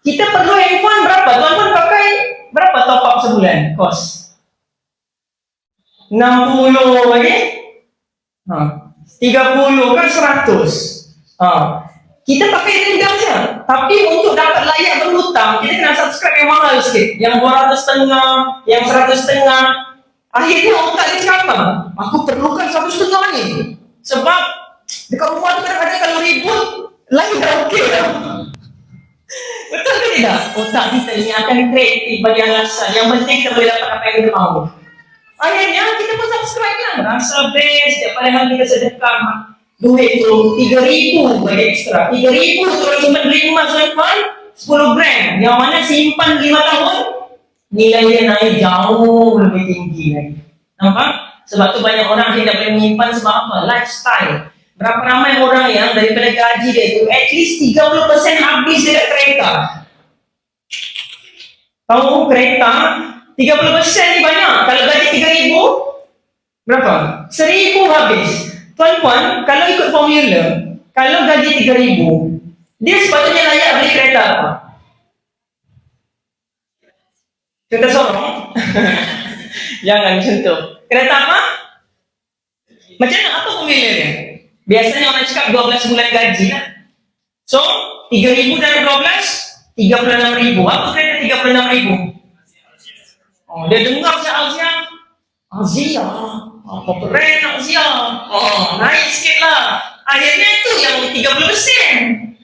Kita perlu handphone berapa? Tuan-tuan pakai berapa top up sebulan? Kos 60 lagi? 30 kan 100. Kita pakai dendam je. Tapi untuk dapat layak berhutang, kita kena subscribe yang mahal sikit. Yang 200 setengah, yang 100 setengah. Akhirnya otak dia cakap, aku perlukan 100 setengah ni. Sebab dekat rumah tu kadang-kadang kalau ribut, lain dah okey dah. Betul ke tidak? Otak kita ni akan kreatif bagi alasan. Yang penting kita boleh dapat apa yang kita mahu. Akhirnya kita pun subscribe lah. Rasa best. Setiap padahal kita sedekah duit tu 3,000 bagi ekstra. 3,000 tu kalau simpan duit emas tuan-tuan 10 gram. Yang mana simpan 5 tahun nilai dia naik jauh lebih tinggi lagi. Nampak? Sebab tu banyak orang tidak boleh menyimpan sebab apa? Lifestyle. Berapa ramai orang yang daripada gaji dia tu at least 30% habis dekat kereta. Tahu kereta 30% ni banyak. Kalau gaji 3,000 berapa? 1,000 habis. Tuan-tuan, kalau ikut formula, kalau gaji 3,000, dia sepatutnya layak beli kereta apa? Kereta sorong? Jangan macam tu. Kereta apa? Macam mana? Apa formula dia? Biasanya orang cakap 12 bulan gaji lah. So, 3,000 darab 12, 36,000. Apa kereta 36,000? Dia dengar macam Azia. Apa keren Azia. Naik sikit lah. Akhirnya tu yang 30%.